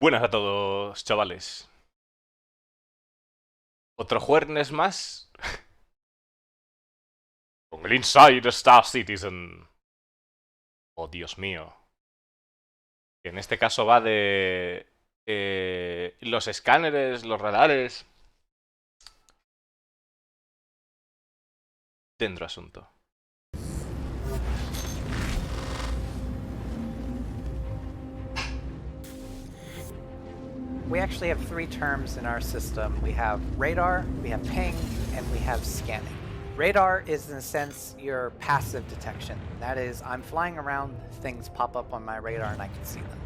Buenas a todos, chavales. Otro jueves más con el Inside Star Citizen. Oh, Dios mío. Que en este caso va de los escáneres, los radares. Dentro asunto. We actually have three terms in our system. We have radar, we have ping, and we have scanning. Radar is, in a sense, your passive detection. That is, I'm flying around, things pop up on my radar and I can see them.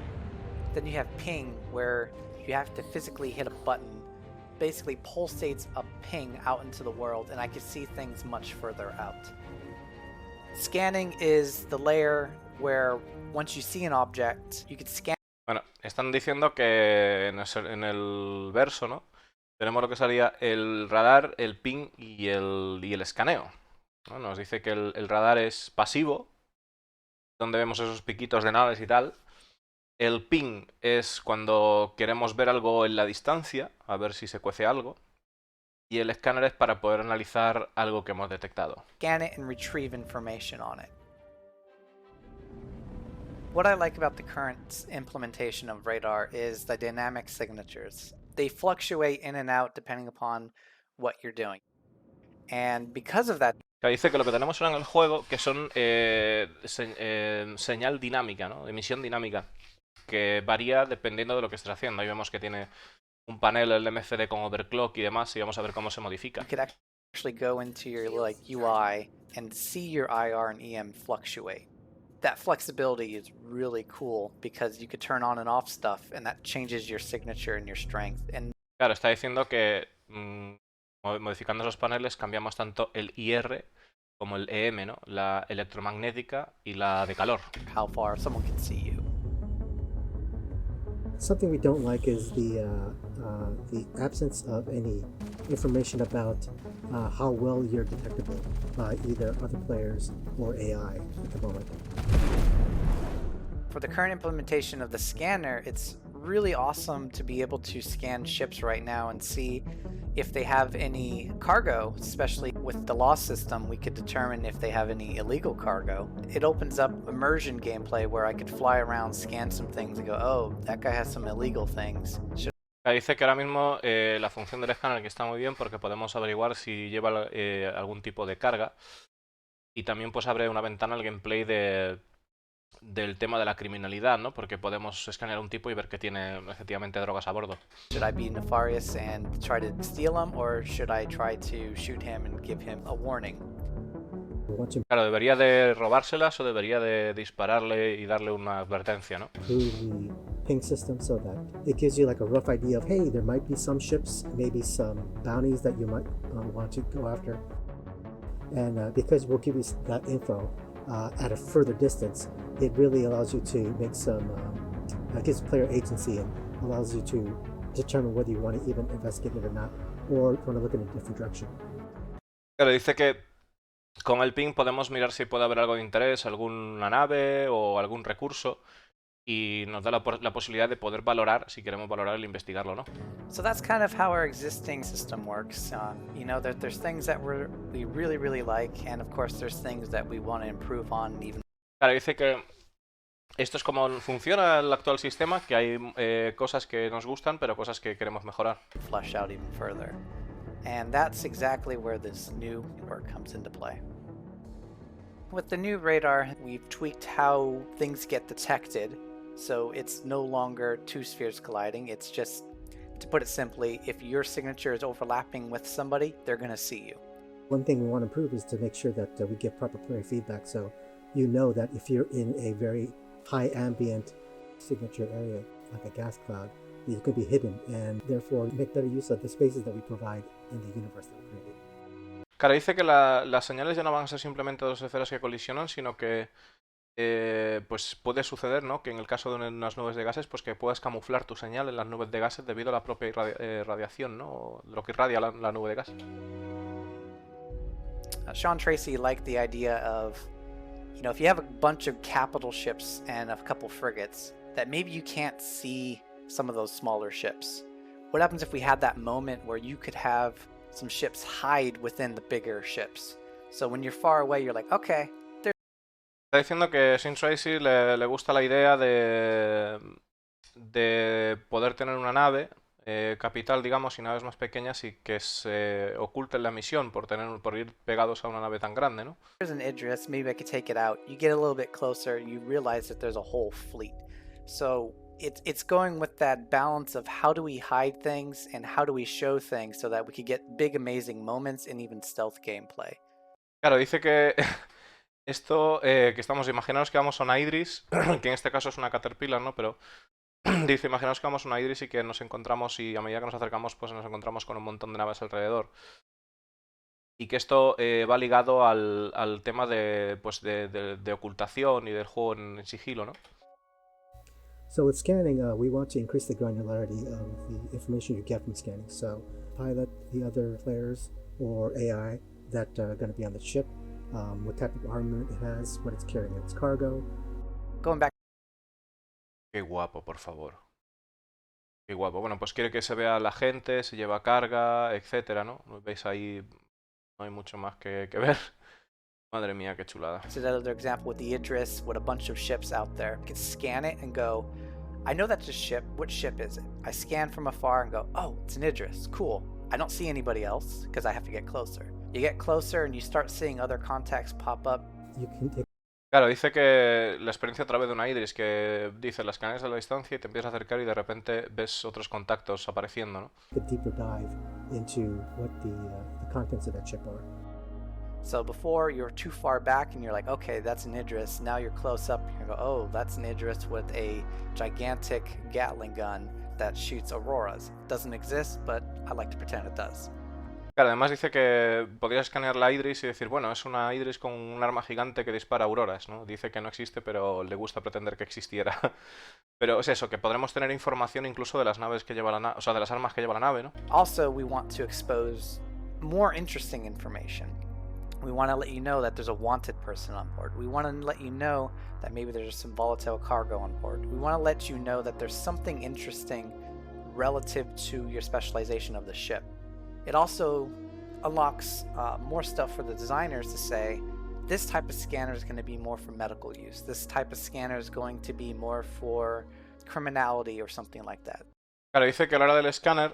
Then you have ping, where you have to physically hit a button, basically pulsates a ping out into the world, and I can see things much further out. Scanning is the layer where once you see an object, you can scan. Bueno, están diciendo que en el verso, ¿no? Tenemos lo que sería el radar, el ping y el escaneo, ¿no? Nos dice que el radar es pasivo, donde vemos esos piquitos de naves y tal. El ping es cuando queremos ver algo en la distancia, a ver si se cuece algo. Y el escáner es para poder analizar algo que hemos detectado. Scan it and retrieve information on it. What I like about the current implementation of radar is the dynamic signatures. They fluctuate in and out depending upon what you're doing. And because of that, Dice que lo que tenemos ahora en el juego que son señal dinámica, ¿no? Emisión dinámica, que varía dependiendo de lo que estés haciendo. Ahí vemos que tiene un panel, el MFD con overclock y demás, y vamos a ver cómo se modifica. you could actually go into your UI and see your IR and EM fluctuate. That flexibility is really cool because you could turn on and off stuff and that changes your signature and your strength. And claro, está diciendo que modificando esos paneles cambiamos tanto el IR como el EM, ¿no? La electromagnética y la de calor. how far someone can see you. Something we don't like is the absence of any information about how well you're detectable by either other players or AI at the moment. For the current implementation of the scanner, it's really awesome to be able to scan ships right now and see if they have any cargo, especially with the law system, we could determine if they have any illegal cargo. It opens up immersion gameplay where I could fly around, scan some things and go, oh, that guy has some illegal things. Dice que ahora mismo la función del escáner que está muy bien porque podemos averiguar si lleva algún tipo de carga y también pues abre una ventana al gameplay del tema de la criminalidad, ¿no? Porque podemos escanear un tipo y ver que tiene efectivamente drogas a bordo. Should I be nefarious and try to steal him, or should I try to shoot him and give him a warning? Claro, ¿debería de robárselas o debería de dispararle y darle una advertencia, ¿no? Through the ping system so that it gives you like a rough idea of, hey, there might be some ships, maybe some bounties that you might want to go after. And because we'll give you that info at a further distance, it really allows you to make some, gives player agency and allows you to determine whether you want to even investigate it or not, or want to look in a different direction. Claro, dice que con el ping podemos mirar si puede haber algo de interés, alguna nave o algún recurso, y nos da la posibilidad de poder valorar, si queremos valorar, el investigarlo o no. So that's kind of how our existing system works. You know, there's things that we really like, and of course there's things that we want to improve on even. Claro, dice que esto es como funciona el actual sistema, que hay cosas que nos gustan, pero cosas que queremos mejorar. Flesh out even further. And that's exactly where this new work comes into play. With the new radar, we've tweaked how things get detected, so it's no longer two spheres colliding. It's just, to put it simply, if your signature is overlapping with somebody, they're going to see you. One thing we want to improve is to make sure that we get proper player feedback, so you know that if you're in a very high ambient signature area, like a gas cloud, you could be hidden, and therefore make better use of the spaces that we provide in the universe that we created. Claro, dice que las señales ya no van a ser simplemente dos esferas que colisionan, sino que pues puede suceder, ¿no? Que en el caso de unas nubes de gases, pues que puedas camuflar tu señal en las nubes de gases debido a la propia radiación, ¿no? Lo que irradia la nube de gas. Sean Tracy liked the idea of, you know, if you have a bunch of capital ships and a couple frigates, that maybe you can't see some of those smaller ships. What happens if we had that moment where you could have some ships hide within the bigger ships? So when you're far away, you're like, okay. Está diciendo que Sin Tracy le gusta la idea de poder tener una nave capital, digamos, y naves más pequeñas y que se oculten la misión por ir pegados a una nave tan grande, ¿no? There's an Idris, maybe I could take it out. You get a little bit closer, you realize that there's a whole fleet. So it's going with that balance of how do we hide things and how do we show things so that we could get big amazing moments and even stealth gameplay. Claro, dice que esto, que estamos, imaginaos que vamos a una Idris, que en este caso es una Caterpillar, ¿no? Pero dice, imaginaos que vamos a una Idris y que nos encontramos y a medida que nos acercamos pues nos encontramos con un montón de naves alrededor. Y que esto va ligado al tema pues de ocultación y del juego en sigilo, ¿no? So with scanning, we want to increase the granularity of the information you get from scanning. So pilot the other players or AI that are going to be on the ship, what type of armament it has, what it's carrying in its cargo. Going back. Qué guapo, por favor. Qué guapo. Bueno, pues quiere que se vea la gente, se lleva carga, etcétera, ¿no? Veis ahí, no hay mucho más que ver. Madre mía, qué chulada. So another example with the Idris, with a bunch of ships out there. You can scan it and go, I know that's a ship. What ship is it? I scan from afar and go, oh, it's an Idris. Cool. I don't see anybody else because I have to get closer. You get closer and you start seeing other contacts pop up. Claro, dice que la experiencia a través de una Idris, que dice, la escaneas a la distancia y te empiezas a acercar y de repente ves otros contactos apareciendo, ¿no? A deeper dive into what the contents of that ship are. So before you're too far back and you're like, okay, that's an Idris. Now you're close up and you go, oh, that's an Idris with a gigantic Gatling gun that shoots auroras. It doesn't exist, but I like to pretend it does. Claro, además dice que podrías escanear la Idris y decir, bueno, es una Idris con un arma gigante que dispara auroras, ¿no? Dice que no existe, pero le gusta pretender que existiera. Pero es eso, que podremos tener información incluso de las naves que lleva la nave, o sea, de las armas que lleva la nave, ¿no? Also, we want to expose more interesting information. We want to let you know that there's a wanted person on board. We want to let you know that maybe there's some volatile cargo on board. We want to let you know that there's something interesting relative to your specialization of the ship. It also unlocks more stuff for the designers to say, this type of scanner is going to be more for medical use. This type of scanner is going to be more for criminality or something like that. Claro, dice que a la hora del escáner,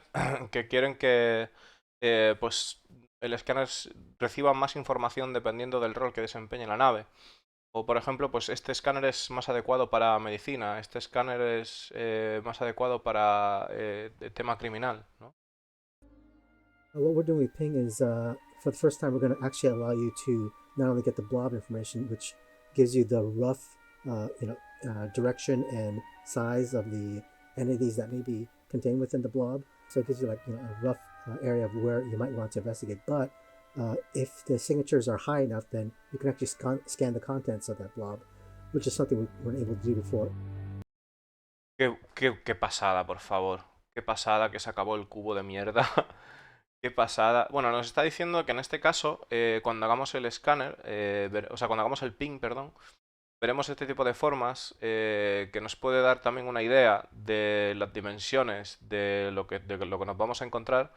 que quieren que pues el escáner reciba más información dependiendo del rol que desempeñe la nave. O por ejemplo, pues este escáner es más adecuado para medicina, este escáner es más adecuado para tema criminal, ¿no? What we're doing with Ping is, for the first time, we're going to actually allow you to not only get the blob information, which gives you the rough, direction and size of the entities that may be contained within the blob. So it gives you a rough area of where you might want to investigate. But if the signatures are high enough, then you can actually scan the contents of that blob, which is something we weren't able to do before. Qué pasada, por favor. Qué pasada que se acabó el cubo de mierda. Qué pasada. Bueno, nos está diciendo que en este caso, cuando hagamos el escáner, cuando hagamos el ping, perdón, veremos este tipo de formas que nos puede dar también una idea de las dimensiones de lo que nos vamos a encontrar.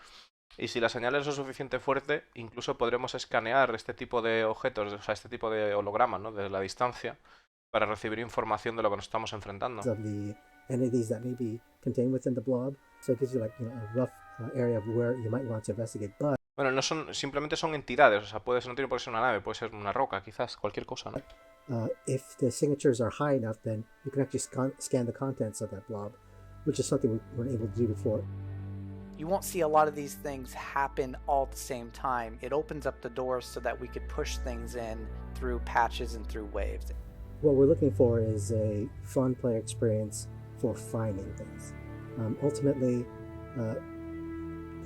Y si la señal es lo suficiente fuerte, incluso podremos escanear este tipo de objetos, o sea, este tipo de hologramas, ¿no? Desde la distancia, para recibir información de lo que nos estamos enfrentando. Of the entities that may be contained within the blob, so it gives you a rough area of where you might want to investigate. But bueno, no son, simplemente son entidades, o sea, no tiene por qué ser una nave, puede ser una roca, quizás, cualquier cosa, ¿no? If the signatures are high enough, then you can actually scan the contents of that blob, which is something we weren't able to do before. You won't see a lot of these things happen all at the same time. It opens up the doors so that we could push things in through patches and through waves. What we're looking for is a fun player experience for finding things. Ultimately,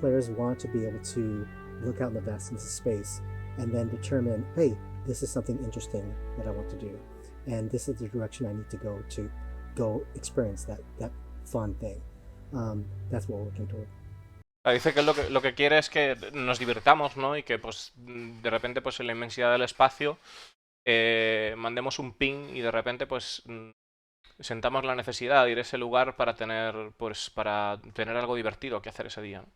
players want to be able to look out in the vastness of space and then determine, hey, this is something interesting that I want to do, and this is the direction I need to go experience that fun thing. That's what we're working toward. Dice que lo que quiere es que nos divirtamos, ¿no? Y que pues de repente pues en la inmensidad del espacio mandemos un ping y de repente pues sentamos la necesidad de ir a ese lugar para tener algo divertido que hacer ese día, ¿no?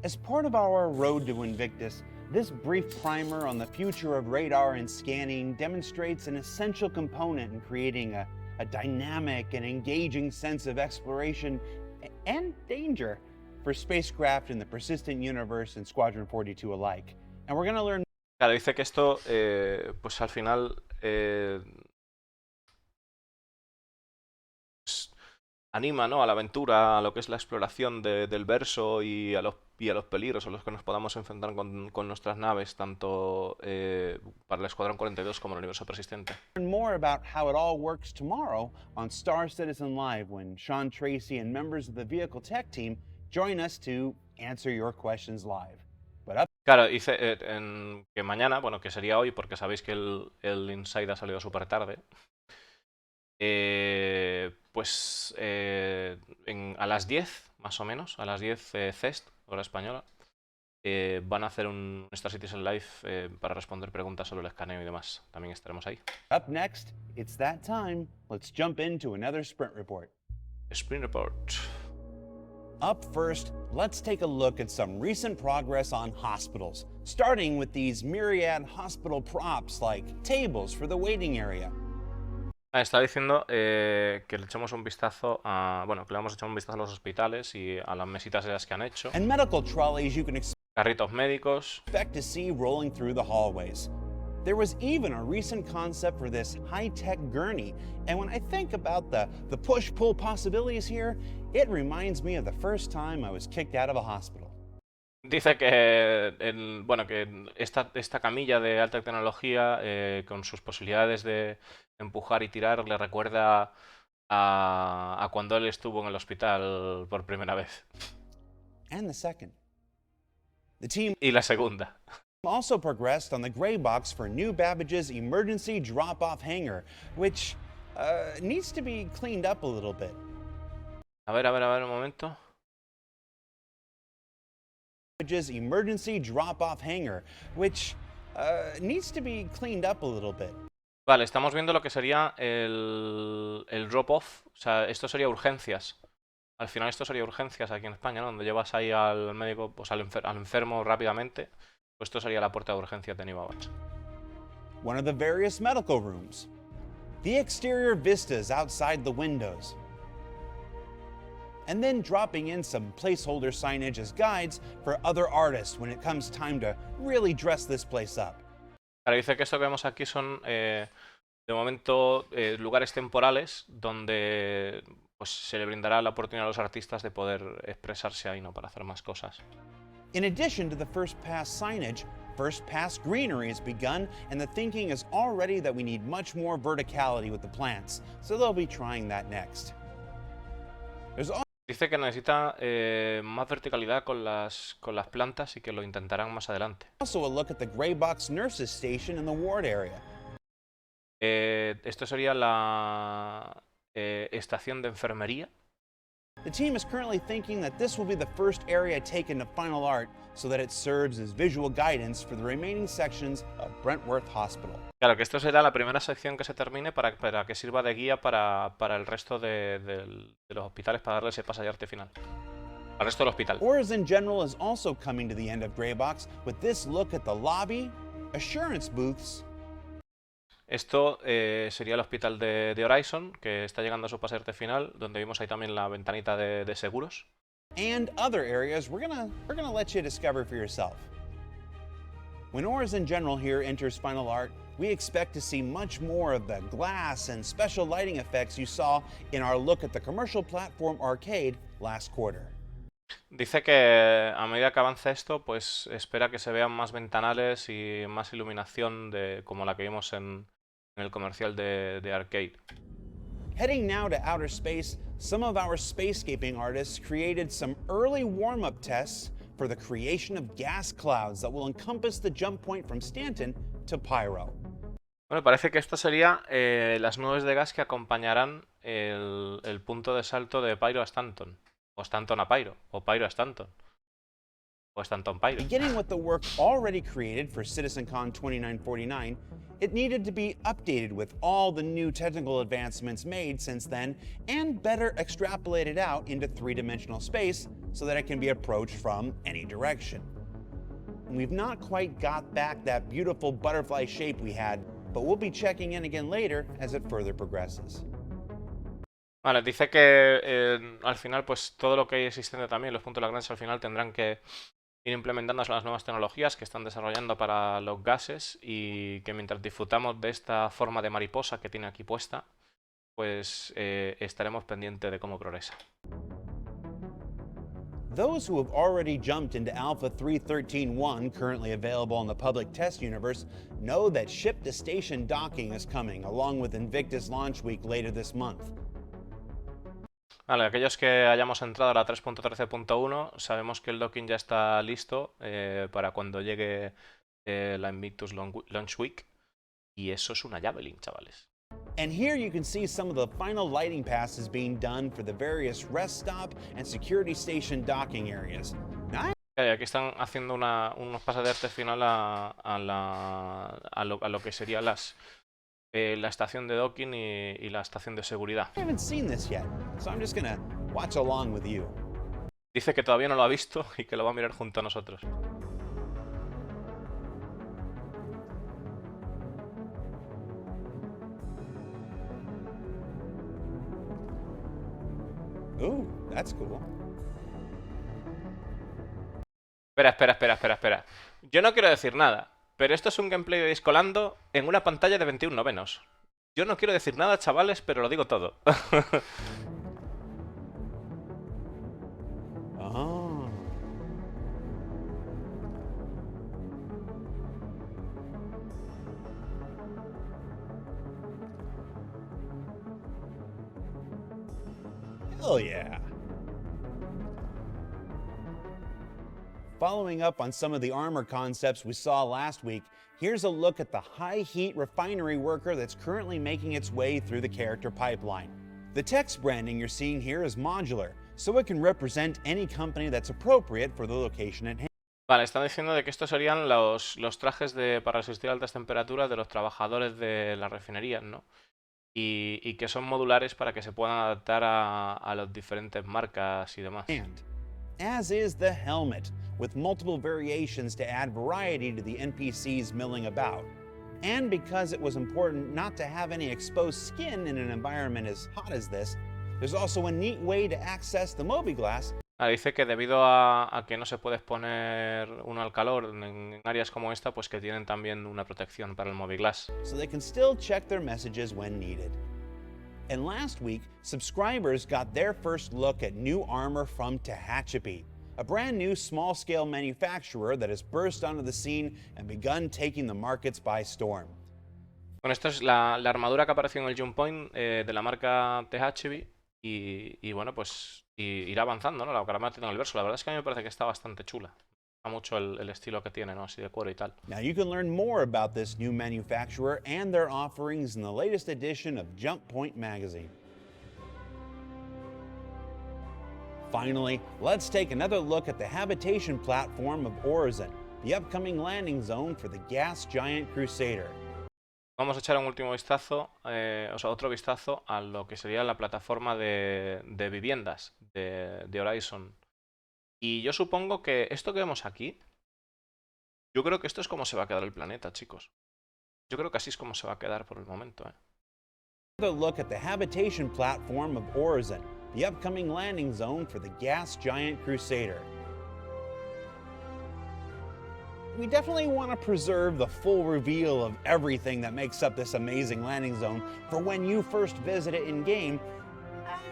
As part of our road to Invictus, this brief primer on the future of radar and scanning demonstrates an essential component in creating a dynamic and engaging sense of exploration and danger for spacecraft in the persistent universe and Squadron 42 alike. And we're going to learn. Claro, dice que esto, pues al final, pues, anima, ¿no?, a la aventura, a lo que es la exploración del verso y a los peligros a los que nos podamos enfrentar con nuestras naves, tanto para el Escuadrón 42 como el universo persistente. Learn more about how it all works tomorrow on Star Citizen Live when Sean Tracy and members of the Vehicle Tech team join us to answer your questions live. Claro, dice que mañana, bueno, que sería hoy, porque sabéis que el Inside ha salido súper tarde. Pues a las 10, más o menos, a las 10 CEST, hora española, van a hacer un Star Citizen Live para responder preguntas sobre el escaneo y demás. También estaremos ahí. Up next, it's that time. Let's jump into another sprint report. Sprint Report. Up first, let's take a look at some recent progress on hospitals, starting with these myriad hospital props like tables for the waiting area. Está diciendo que le echemos un vistazo bueno, que le hemos echado un vistazo a los hospitales y a las mesitas esas que han hecho. And medical trolleys you can Carritos médicos. expect to see rolling through the hallways. There was even a recent concept for this high-tech gurney, and when I think about the push-pull possibilities here, it reminds me of the first time I was kicked out of a hospital. Dice que, bueno, que esta camilla de alta tecnología, con sus posibilidades de empujar y tirar, le recuerda a cuando él estuvo en el hospital por primera vez. And the second. The team Y la segunda. also progressed on the gray box for New Babbage's emergency drop-off hangar, which needs to be cleaned up a little bit. A ver, un momento. Babbage's emergency drop-off hangar, which needs to be cleaned up a little bit. Vale, estamos viendo lo que sería el drop-off. O sea, esto sería urgencias. Al final esto sería urgencias aquí en España, ¿no? Donde llevas ahí al médico, pues al enfermo rápidamente. Pues esto sería la puerta de urgencias de New Babbage. One of the various medical rooms. The exterior vistas outside the windows. And then dropping in some placeholder signage as guides for other artists when it comes time to really dress this place up. Ahora dice que esto que vemos aquí son, de momento, lugares temporales donde pues, se le brindará la oportunidad a los artistas de poder expresarse ahí, ¿no?, para hacer más cosas. In addition to the first pass signage, first pass greenery has begun, and the thinking is already that we need much more verticality with the plants, so they'll be trying that next. There's Dice que necesita más verticalidad con las plantas y que lo intentarán más adelante. also a look at the gray box nurses station in the ward area. Esto sería la estación de enfermería. The team is currently thinking that this will be the first area taken to final art so that it serves as visual guidance for the remaining sections of Brentworth Hospital. Claro, que esto será la primera sección que se termine para que sirva de guía para el resto de los hospitales, para darle ese pase de arte final. Al resto del hospital. Horizon General is also coming to the end of Greybox with this look at the lobby, assurance booths, Esto sería el hospital de Horizon, que está llegando a su pase de arte final, donde vimos ahí también la ventanita de seguros. and other areas we're gonna let you discover for yourself. When Horizon General here enters final art, we expect to see much more of the glass and special lighting effects you saw in our look at the commercial platform arcade last quarter. Dice que a medida que avance esto, pues espera que se vean más ventanales y más iluminación como la que vimos en el comercial de arcade. Heading now to outer space, some of our spacescaping artists created some early warm-up tests for the creation of gas clouds that will encompass the jump point from Stanton to Pyro. Bueno, parece que esto sería las nubes de gas que acompañarán el punto de salto de Pyro a Stanton. O Stanton a Pyro. O Pyro a Stanton. O está en Tom Pyro. Beginning with the work already created for CitizenCon 2949, it needed to be updated with all the new technical advancements made since then and better extrapolated out into three-dimensional space so that it can be approached from any direction. We've not quite got back that beautiful butterfly shape we had, but we'll be checking in again later as it further progresses. Vale, dice que al final, pues todo lo que hay existente también, los puntos Lagrange al final tendrán que ir implementando las nuevas tecnologías que están desarrollando para los gases y que mientras disfrutamos de esta forma de mariposa que tiene aquí puesta, pues estaremos pendientes de cómo progresa. Those who have already jumped into Alpha 3.13.1, currently available in the public test universe, know that ship-to-station docking is coming, along with Invictus Launch Week later this month. Vale, aquellos que hayamos entrado a la 3.13.1, sabemos que el docking ya está listo para cuando llegue la Invictus Launch Week. Y eso es una Javelin, chavales. And here you can see some of the final lighting passes being done for the various rest stop and security station docking areas. Aquí están haciendo unos pases de arte final a lo que sería la estación de docking y la estación de seguridad. I haven't seen this yet, so I'm just gonna watch along with you. Dice que todavía no lo ha visto y que lo va a mirar junto a nosotros. Ooh, that's cool. Espera. Yo no quiero decir nada, pero esto es un gameplay de Discolando en una pantalla de 21 novenos. Yo no quiero decir nada, chavales, pero lo digo todo. Oh. Hell yeah. Following up on some of the armor concepts we saw last week, here's a look at the high-heat refinery worker that's currently making its way through the character pipeline. The text branding you're seeing here is modular, so it can represent any company that's appropriate for the location at hand. Vale, están diciendo de que estos serían los trajes para resistir altas temperaturas de los trabajadores de las refinerías, ¿no? Y que son modulares para que se puedan adaptar a las diferentes marcas y demás. As is the helmet, with multiple variations to add variety to the NPCs milling about. And because it was important not to have any exposed skin in an environment as hot as this, there's also a neat way to access the Mobiglass. Dice que debido a que no se puede exponer uno al calor en áreas como esta, pues que tienen también una protección para el Mobiglass. So they can still check their messages when needed. And last week, subscribers got their first look at new armor from Tehachapi, a brand new small-scale manufacturer that has burst onto the scene and begun taking the markets by storm. Bueno, esto es la armadura que apareció en el Jump Point de la marca Tehachapi y bueno, pues irá avanzando, ¿no? La que tiene en el verso. La verdad es que a mí me parece que está bastante chula. Me gusta mucho el estilo que tiene, ¿no? Así de cuero y tal. Now you can learn more about this new manufacturer and their offerings in the latest edition of Jump Point magazine. Finally, let's take another look at the habitation platform of Orizon, the upcoming landing zone for the gas giant Crusader. Vamos a echar un último vistazo, otro vistazo a lo que sería la plataforma de viviendas de Horizon. Y yo supongo que esto que vemos aquí, yo creo que esto es como se va a quedar el planeta, chicos. Yo creo que así es como se va a quedar por el momento, Another look at the habitation platform of Orizon, the upcoming landing zone for the gas giant Crusader. We definitely want to preserve the full reveal of everything that makes up this amazing landing zone for when you first visit it in-game.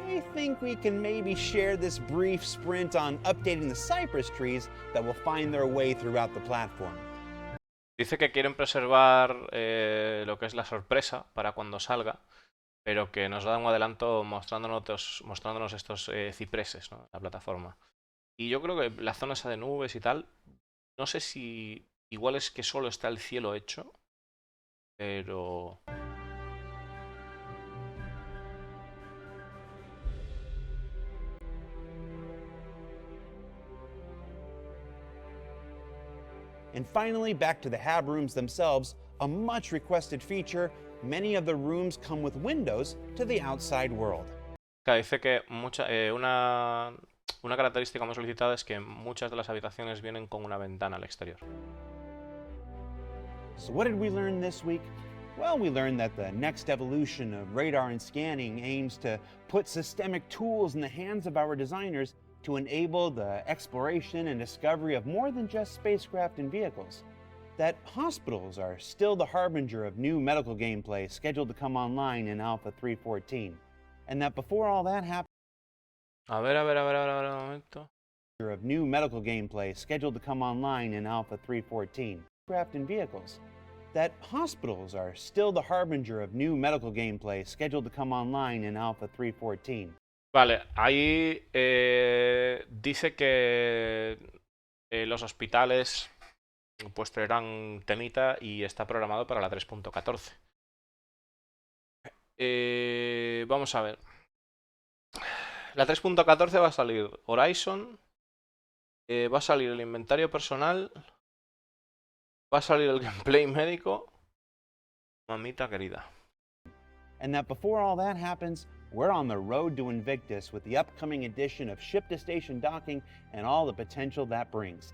I think we can maybe share this brief sprint on updating the cypress trees that will find their way throughout the platform. Dice que quieren preservar lo que es la sorpresa para cuando salga, pero que nos da un adelanto mostrándonos estos cipreses, ¿no? En la plataforma. Y yo creo que la zona esa de nubes y tal, no sé si igual es que solo está el cielo hecho, pero... And finally, back to the hab rooms themselves, a much requested feature. Many of the rooms come with windows to the outside world. Dice que una característica muy solicitada es que muchas de las habitaciones vienen con una ventana al exterior. So what did we learn this week? Well, we learned that the next evolution of radar and scanning aims to put systemic tools in the hands of our designers to enable the exploration and discovery of more than just spacecraft and vehicles. That hospitals are still the harbinger of new medical gameplay scheduled to come online in Alpha 3.14. And that before all that happened, A ver, un momento. of new medical gameplay scheduled to come online in Alpha 3.14. Craft and vehicles. That hospitals are still the harbinger of new medical gameplay scheduled to come online in Alpha 3.14. Vale, ahí dice que los hospitales pues traerán temita y está programado para la 3.14. Vamos a ver. La 3.14 va a salir Horizon, va a salir el inventario personal, va a salir el gameplay médico. Mamita querida. And that before all that happens, we're on the road to Invictus with the upcoming edition of ship-to-station docking and all the potential that brings.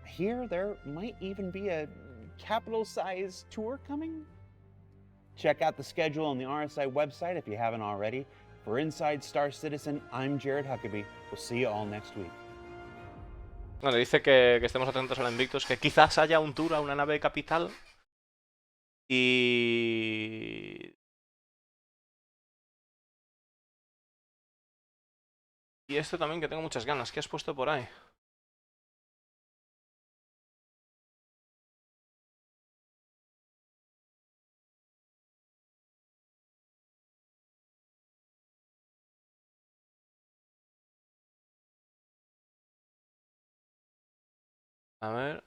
I hear there might even be a capital-sized tour coming? Check out the schedule on the RSI website if you haven't already. For Inside Star Citizen, I'm Jared Huckabee. We'll see you all next week. Bueno, dice que estemos atentos al Invictus, que quizás haya un tour a una nave capital. Y esto también que tengo muchas ganas. ¿Qué has puesto por ahí? A ver.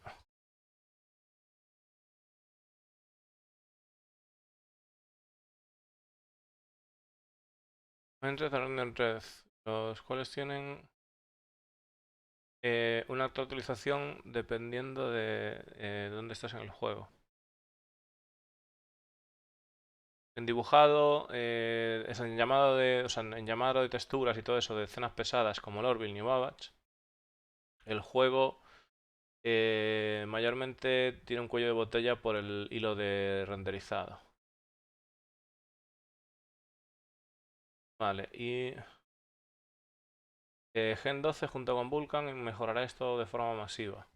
Entre los cuales tienen una actualización dependiendo de dónde estás en el juego. En dibujado, en llamado en llamado de texturas y todo eso de escenas pesadas como el Orville New Babbage, el juego mayormente tiene un cuello de botella por el hilo de renderizado. Vale, y Gen 12 junto con Vulkan mejorará esto de forma masiva.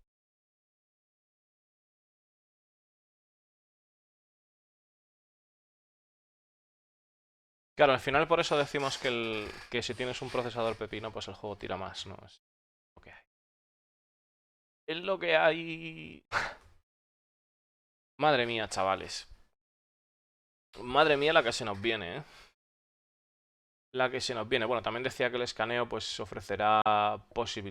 Claro, al final por eso decimos que si tienes un procesador pepino, pues el juego tira más, ¿no? Es lo que hay. Es lo que hay. Madre mía, chavales. Madre mía la que se nos viene, ¿eh? La que se nos viene. Bueno, también decía que el escaneo pues ofrecerá posibilidades.